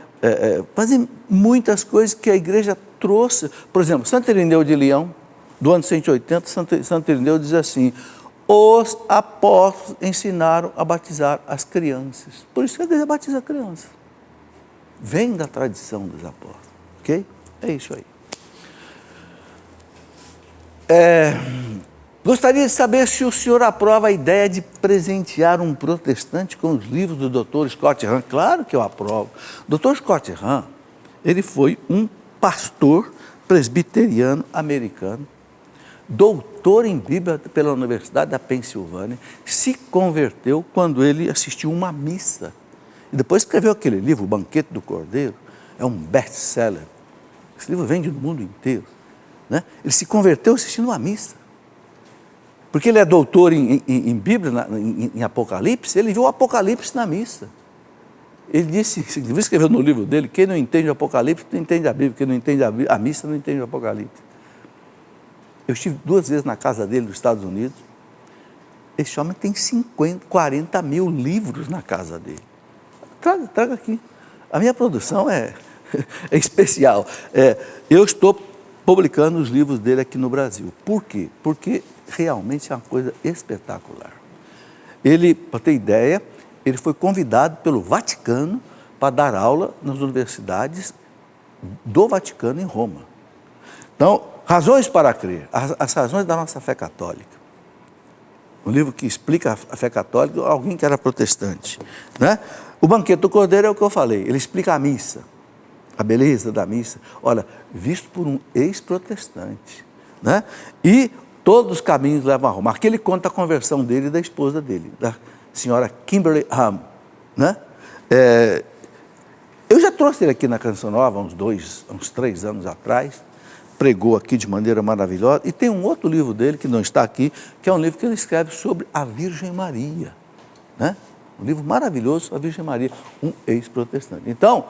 fazer muitas coisas que a igreja trouxe. Por exemplo, Santo Irineu de Leão, do ano 180, Santo Irineu diz assim: os apóstolos ensinaram a batizar as crianças. Por isso que a igreja batiza crianças. Vem da tradição dos apóstolos. Ok? É isso aí. Gostaria de saber se o senhor aprova a ideia de presentear um protestante com os livros do Dr. Scott Hahn. Claro que eu aprovo. Dr. Scott Hahn, ele foi um pastor presbiteriano americano, doutor em Bíblia pela Universidade da Pensilvânia, se converteu quando ele assistiu uma missa. E depois escreveu aquele livro, O Banquete do Cordeiro, é um best-seller. Esse livro vende no mundo inteiro, né? Ele se converteu assistindo uma missa. Porque ele é doutor em Bíblia, em Apocalipse, ele viu o Apocalipse na missa. Ele disse, ele escreveu no livro dele, quem não entende o Apocalipse não entende a Bíblia, quem não entende a missa não entende o Apocalipse. Eu estive 2 vezes na casa dele, nos Estados Unidos. Esse homem tem 40 mil livros na casa dele. Traga aqui. A minha produção é especial. Eu estou publicando os livros dele aqui no Brasil. Por quê? Porque realmente é uma coisa espetacular. Ele, para ter ideia, ele foi convidado pelo Vaticano para dar aula nas universidades do Vaticano em Roma. Então, razões para crer, as razões da nossa fé católica. Um livro que explica a fé católica, alguém que era protestante, né? O Banquete do Cordeiro é o que eu falei, ele explica a missa, a beleza da missa. Olha, visto por um ex-protestante, né? E todos os caminhos levam a Roma. Aqui ele conta a conversão dele e da esposa dele, da senhora Kimberly Hahn, né? Eu já trouxe ele aqui na Canção Nova, uns 3 anos atrás, pregou aqui de maneira maravilhosa, e tem um outro livro dele, que não está aqui, que é um livro que ele escreve sobre a Virgem Maria, né? Um livro maravilhoso sobre a Virgem Maria, um ex-protestante. Então,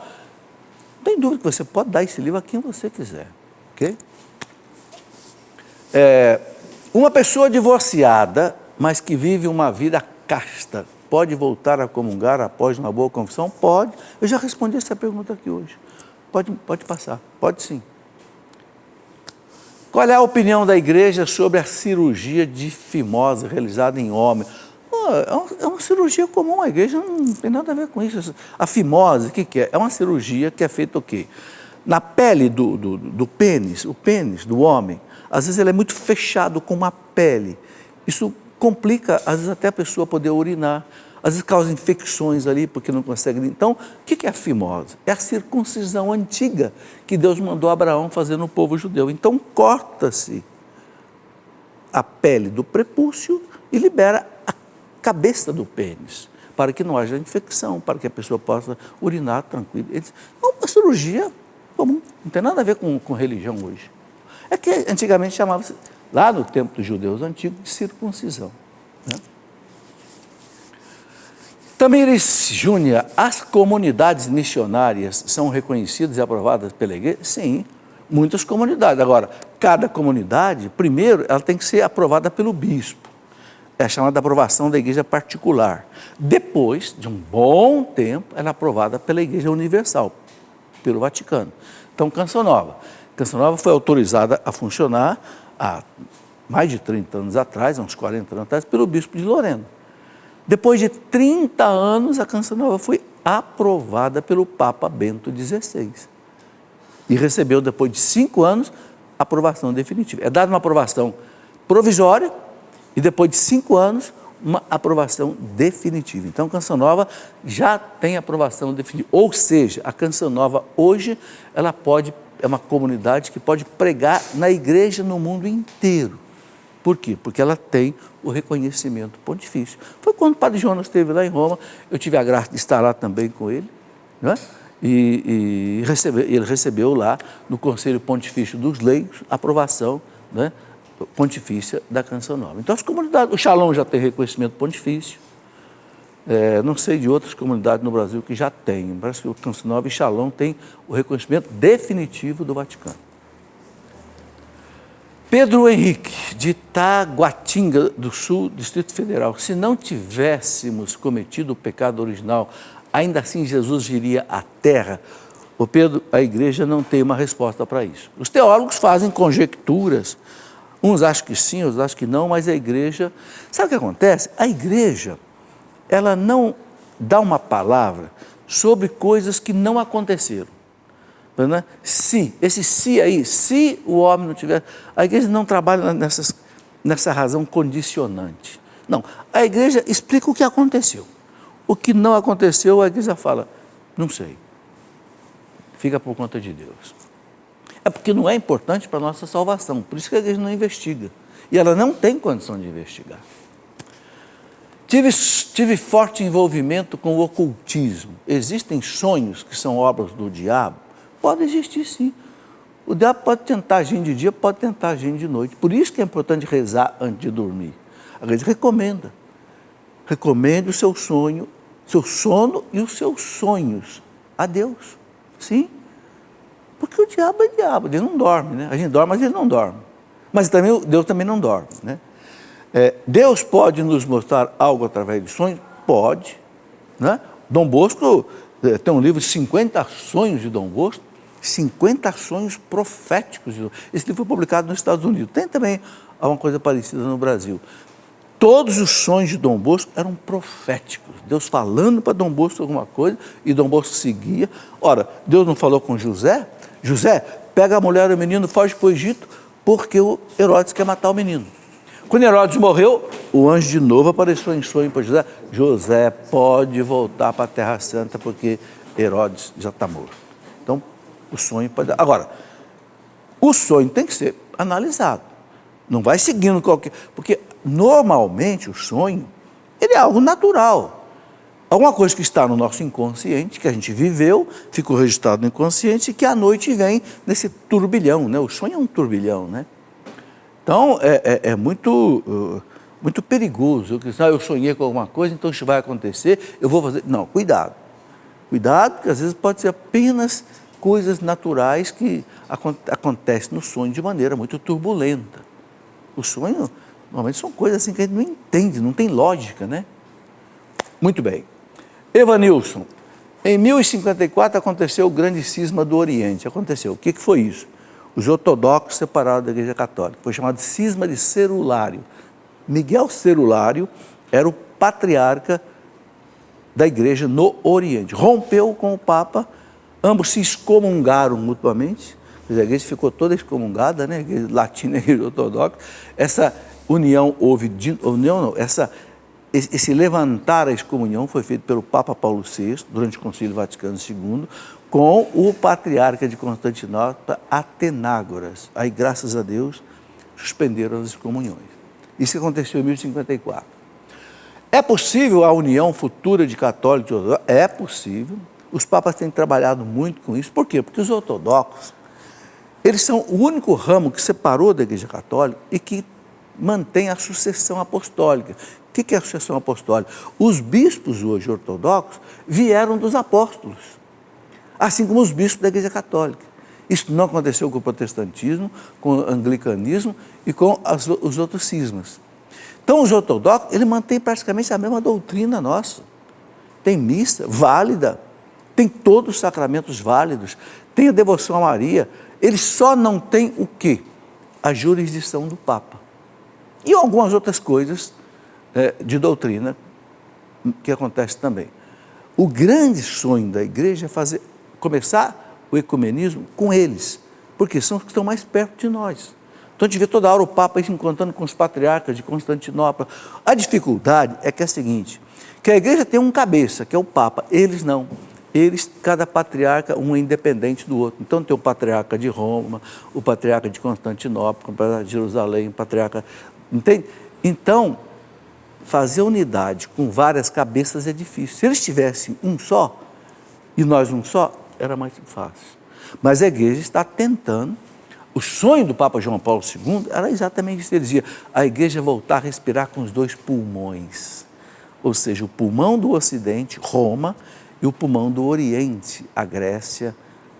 não tem dúvida que você pode dar esse livro a quem você quiser, ok? Uma pessoa divorciada, mas que vive uma vida casta, pode voltar a comungar após uma boa confissão? Pode. Eu já respondi essa pergunta aqui hoje. Pode passar, pode sim. Qual é a opinião da igreja sobre a cirurgia de fimose realizada em homem? É uma cirurgia comum, a igreja não tem nada a ver com isso. A fimose, o que é? É uma cirurgia que é feita o quê? Na pele do pênis, o pênis do homem, às vezes ele é muito fechado com uma pele. Isso complica, às vezes, até a pessoa poder urinar. Às vezes causa infecções ali, porque não consegue. Então, o que é a fimose? É a circuncisão antiga que Deus mandou Abraão fazer no povo judeu. Então, corta-se a pele do prepúcio e libera a cabeça do pênis, para que não haja infecção, para que a pessoa possa urinar tranquilo. É uma cirurgia comum, não tem nada a ver com religião hoje. É que antigamente chamava-se, lá no tempo dos judeus antigos, de circuncisão. Né? Tamires Júnior, as comunidades missionárias são reconhecidas e aprovadas pela igreja? Sim, muitas comunidades. Agora, cada comunidade, primeiro, ela tem que ser aprovada pelo bispo. É a chamada aprovação da igreja particular. Depois de um bom tempo, ela é aprovada pela igreja universal, pelo Vaticano. Então, Canção Nova. Canção Nova foi autorizada a funcionar há mais de 30 anos atrás, uns 40 anos atrás, pelo bispo de Lorena. Depois de 30 anos, a Canção Nova foi aprovada pelo Papa Bento XVI. E recebeu, depois de 5 anos, a aprovação definitiva. É dada uma aprovação provisória e, depois de 5 anos, uma aprovação definitiva. Então, a Canção Nova já tem aprovação definitiva. Ou seja, a Canção Nova, hoje, ela é uma comunidade que pode pregar na igreja no mundo inteiro. Por quê? Porque ela tem o reconhecimento pontifício. Foi quando o Padre Jonas esteve lá em Roma, eu tive a graça de estar lá também com ele, não é? E ele recebeu lá, no Conselho Pontifício dos Leigos, a aprovação, né, pontifícia da Canção Nova. Então, as comunidades, o Shalom já tem reconhecimento pontifício, não sei de outras comunidades no Brasil que já têm, parece que o Canção Nova e Shalom têm o reconhecimento definitivo do Vaticano. Pedro Henrique, de Taguatinga do Sul, Distrito Federal. Se não tivéssemos cometido o pecado original, ainda assim Jesus viria à Terra? Ô Pedro, a igreja não tem uma resposta para isso. Os teólogos fazem conjecturas, uns acham que sim, outros acham que não, mas a igreja... Sabe o que acontece? A igreja, ela não dá uma palavra sobre coisas que não aconteceram. Né? Esse se aí, se o homem não tiver... A igreja não trabalha nessa razão condicionante. Não, a igreja explica o que aconteceu. O que não aconteceu, a igreja fala, não sei. Fica por conta de Deus. É porque não é importante para a nossa salvação, por isso que a igreja não investiga. E ela não tem condição de investigar. Tive forte envolvimento com o ocultismo. Existem sonhos que são obras do diabo? Pode existir, sim. O diabo pode tentar agir de dia, pode tentar agir de noite. Por isso que é importante rezar antes de dormir. A igreja recomenda. Recomende o seu sonho, seu sono e os seus sonhos a Deus. Sim. Porque o diabo é diabo, ele não dorme, né? A gente dorme, mas ele não dorme. Mas também, Deus também não dorme, né? Deus pode nos mostrar algo através de sonhos? Pode. Né? Dom Bosco tem um livro de 50 sonhos de Dom Bosco, 50 sonhos proféticos. Esse livro foi publicado nos Estados Unidos. Tem também uma coisa parecida no Brasil. Todos os sonhos de Dom Bosco eram proféticos. Deus falando para Dom Bosco alguma coisa e Dom Bosco seguia. Ora, Deus não falou com José? José, pega a mulher e o menino, foge para o Egito, porque o Herodes quer matar o menino. Quando Herodes morreu, o anjo de novo apareceu em sonho para José. José, pode voltar para a Terra Santa, porque Herodes já está morto. Então, o sonho pode... Agora, o sonho tem que ser analisado. Não vai seguindo qualquer... Porque, normalmente, o sonho, ele é algo natural. Alguma coisa que está no nosso inconsciente, que a gente viveu, ficou registrado no inconsciente, e que à noite vem nesse turbilhão, né? O sonho é um turbilhão, né? Então, é muito perigoso. Eu sonhei com alguma coisa, então isso vai acontecer, eu vou fazer... Não, cuidado. Cuidado, porque às vezes pode ser apenas coisas naturais que acontecem no sonho de maneira muito turbulenta. O sonho Normalmente são coisas assim que a gente não entende, não tem lógica, né? Muito bem. Evanilson, em 1054 aconteceu o grande cisma do Oriente. Aconteceu. O que foi isso? Os ortodoxos separaram da Igreja Católica. Foi chamado cisma de Cerulário. Miguel Cerulário era o patriarca da Igreja no Oriente. Rompeu com o Papa, ambos se excomungaram mutuamente. A Igreja ficou toda excomungada, né? A Igreja Latina e a Igreja Ortodoxa. Essa união esse levantar a excomunhão foi feito pelo Papa Paulo VI, durante o Concílio Vaticano II, com o patriarca de Constantinopla, Atenágoras. Aí, graças a Deus, suspenderam as excomunhões. Isso aconteceu em 1054. É possível a união futura de católicos e ortodoxos? É possível. Os papas têm trabalhado muito com isso. Por quê? Porque os ortodoxos, eles são o único ramo que separou da Igreja Católica e que mantém a sucessão apostólica. O que é a sucessão apostólica? Os bispos hoje ortodoxos vieram dos apóstolos, assim como os bispos da Igreja Católica. Isso não aconteceu com o protestantismo, com o anglicanismo e com os outros cismas. Então, os ortodoxos, ele mantém praticamente a mesma doutrina nossa. Tem missa válida, tem todos os sacramentos válidos, tem a devoção a Maria. Eles só não têm o quê? A jurisdição do Papa. E algumas outras coisas de doutrina que acontece também. O grande sonho da igreja é começar o ecumenismo com eles, porque são os que estão mais perto de nós. Então a gente vê toda hora o Papa se encontrando com os patriarcas de Constantinopla. A dificuldade é que é a seguinte, que a igreja tem um cabeça, que é o Papa, eles não. Eles, cada patriarca, um é independente do outro. Então tem o patriarca de Roma, o patriarca de Constantinopla, o patriarca de Jerusalém, o patriarca... Entende? Então, fazer unidade com várias cabeças é difícil. Se eles tivessem um só, e nós um só, era mais fácil. Mas a igreja está tentando. O sonho do Papa João Paulo II era exatamente isso. Ele dizia, a igreja voltar a respirar com os dois pulmões. Ou seja, o pulmão do Ocidente, Roma, e o pulmão do Oriente, a Grécia,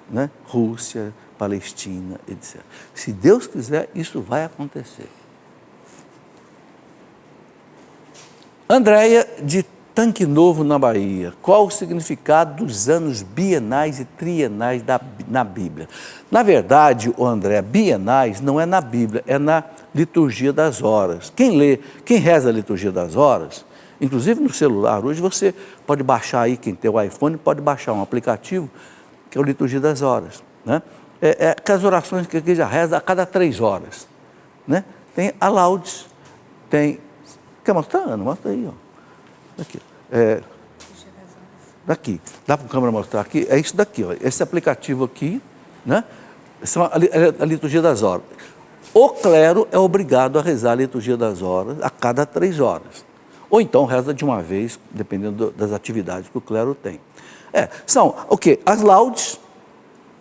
né? Rússia, Palestina, etc. Se Deus quiser, isso vai acontecer. Andréia, de Tanque Novo, na Bahia. Qual o significado dos anos bienais e trienais na Bíblia? Na verdade, Andréia, bienais não é na Bíblia, é na liturgia das horas. Quem reza a liturgia das horas, inclusive no celular, hoje você pode baixar aí, quem tem o iPhone, pode baixar um aplicativo, que é o Liturgia das Horas. Né? Que as orações que a igreja reza a cada 3 horas. Né? Tem a laudes, tem... Quer mostrar, Ana? Mostra aí, ó. Aqui. Daqui. Dá para a câmera mostrar aqui? É isso daqui, ó. Esse aplicativo aqui, né? São a liturgia das horas. O clero é obrigado a rezar a liturgia das horas a cada 3 horas. Ou então reza de uma vez, dependendo das atividades que o clero tem. São o quê? As laudes,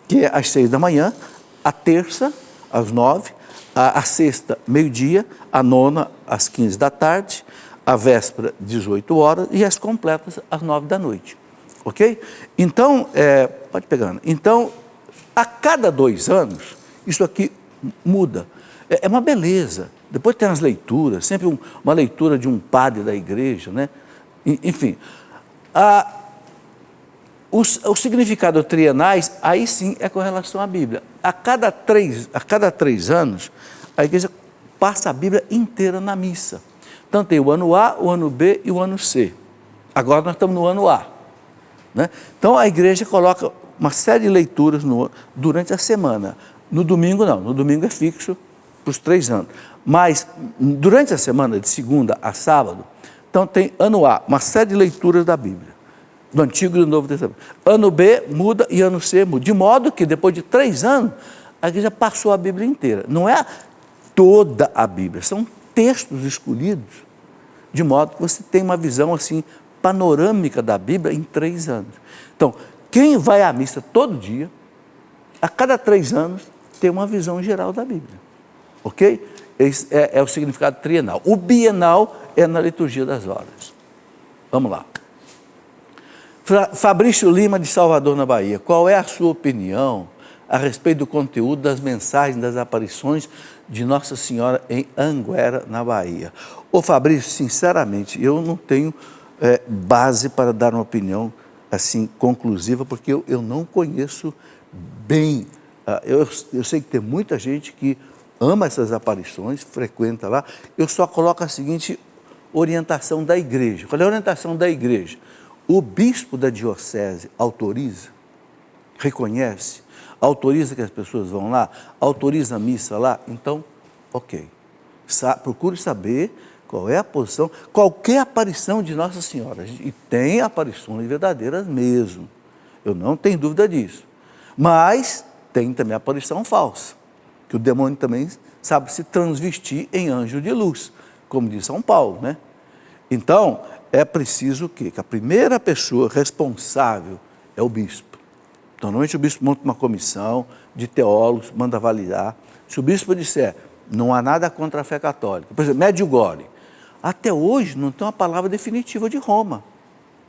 que é às 6 da manhã, a terça, às 9, a sexta, meio-dia, a nona, às 15 da tarde, a véspera, 18 horas, e as completas, às 9 da noite. Ok? Então, pode pegar, Ana. Então, a cada 2 anos, isso aqui muda. É uma beleza. Depois tem as leituras, sempre uma leitura de um padre da igreja, né? Enfim, o significado trienais, aí sim é com relação à Bíblia. A cada 3 anos, a igreja passa a Bíblia inteira na missa. Então tem o ano A, o ano B e o ano C. Agora nós estamos no ano A. Né? Então a igreja coloca uma série de leituras durante a semana. No domingo não, no domingo é fixo para os 3 anos. Mas durante a semana, de segunda a sábado, então tem ano A, uma série de leituras da Bíblia, do Antigo e do Novo Testamento. Ano B muda e ano C muda. De modo que depois de 3 anos, a igreja passou a Bíblia inteira. Não é toda a Bíblia, são textos escolhidos, de modo que você tem uma visão assim, panorâmica da Bíblia em 3 anos. Então, quem vai à missa todo dia, a cada 3 anos, tem uma visão geral da Bíblia. Ok? Esse é o significado trienal. O bienal é na liturgia das horas. Vamos lá. Fabrício Lima, de Salvador, na Bahia. Qual é a sua opinião a respeito do conteúdo das mensagens, das aparições de Nossa Senhora em Anguera, na Bahia. Ô Fabrício, sinceramente, eu não tenho base para dar uma opinião assim conclusiva, porque eu não conheço bem. Eu sei que tem muita gente que ama essas aparições, frequenta lá. Eu só coloco a seguinte orientação da igreja. Qual é a orientação da igreja? O bispo da diocese autoriza, reconhece, autoriza que as pessoas vão lá, autoriza a missa lá, então, ok. Procure saber qual é a posição, qualquer aparição de Nossa Senhora. E tem aparições verdadeiras mesmo, eu não tenho dúvida disso. Mas tem também a aparição falsa, que o demônio também sabe se transvestir em anjo de luz, como diz São Paulo, né? Então, é preciso o quê? Que a primeira pessoa responsável é o bispo. Então, normalmente o bispo monta uma comissão de teólogos, manda avaliar. Se o bispo disser, não há nada contra a fé católica, por exemplo, Medjugorje, até hoje não tem uma palavra definitiva de Roma.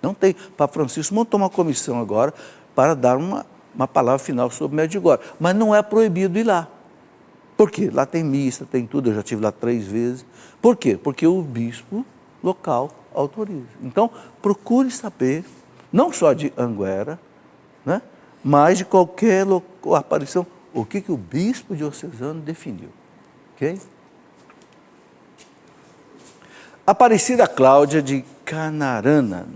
Não tem. Papa Francisco montou uma comissão agora para dar uma palavra final sobre Medjugorje, mas não é proibido ir lá. Por quê? Lá tem missa, tem tudo, eu já estive lá 3 vezes. Por quê? Porque o bispo local autoriza. Então, procure saber, não só de Anguera, né, mas de qualquer aparição, o que o bispo diocesano definiu. Ok? Aparecida Cláudia de Canarana,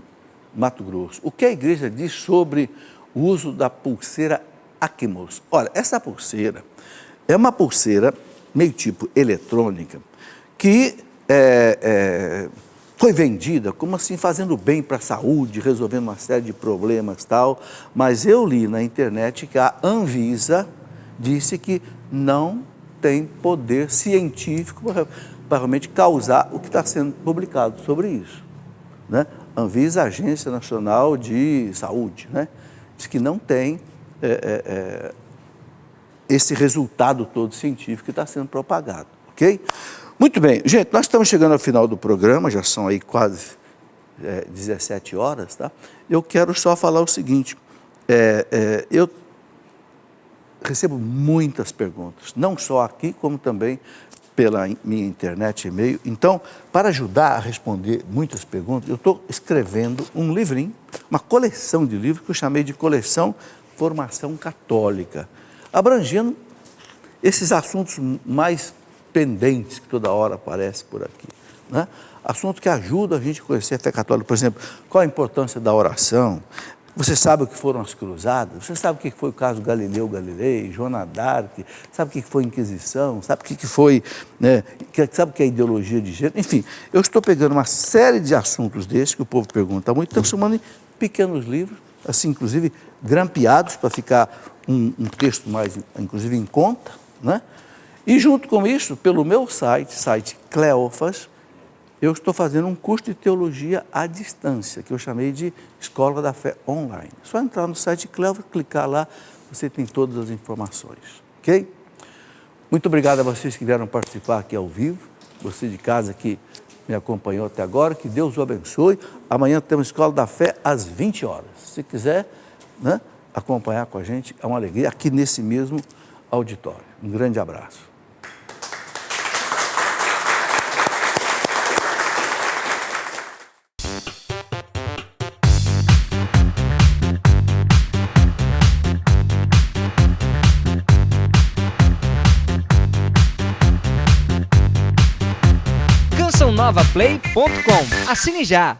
Mato Grosso. O que a igreja diz sobre o uso da pulseira Acmos? Olha, essa pulseira é uma pulseira meio tipo eletrônica que foi vendida como assim fazendo bem para a saúde, resolvendo uma série de problemas e tal, mas eu li na internet que a Anvisa disse que não tem poder científico para realmente causar o que está sendo publicado sobre isso, né? Anvisa, Agência Nacional de Saúde, né? Diz que não tem esse resultado todo científico que está sendo propagado, ok? Muito bem, gente, nós estamos chegando ao final do programa, já são aí quase 17 horas, tá? Eu quero só falar o seguinte, eu recebo muitas perguntas, não só aqui, como também pela minha internet e e-mail. Então, para ajudar a responder muitas perguntas, eu estou escrevendo um livrinho, uma coleção de livros que eu chamei de Coleção Formação Católica, abrangendo esses assuntos mais pendentes que toda hora aparecem por aqui, né? Assuntos que ajudam a gente a conhecer a fé católica. Por exemplo, qual a importância da oração? Você sabe o que foram as cruzadas? Você sabe o que foi o caso Galileu Galilei, Joana d'Arc? Sabe o que foi a Inquisição? Sabe o que foi, né? Sabe o que é a ideologia de gênero? Enfim, eu estou pegando uma série de assuntos desses que o povo pergunta muito, transformando em pequenos livros, assim, inclusive, grampeados para ficar um texto mais, inclusive, em conta, né? E junto com isso, pelo meu site Cleofas, eu estou fazendo um curso de teologia à distância, que eu chamei de Escola da Fé Online. É só entrar no site Cleofas, clicar lá, você tem todas as informações, ok? Muito obrigado a vocês que vieram participar aqui ao vivo, você de casa que me acompanhou até agora, que Deus o abençoe. Amanhã temos Escola da Fé às 20 horas. Se quiser, né, acompanhar com a gente, é uma alegria, aqui nesse mesmo auditório. Um grande abraço.
cançãonovaplay.com. Assine já!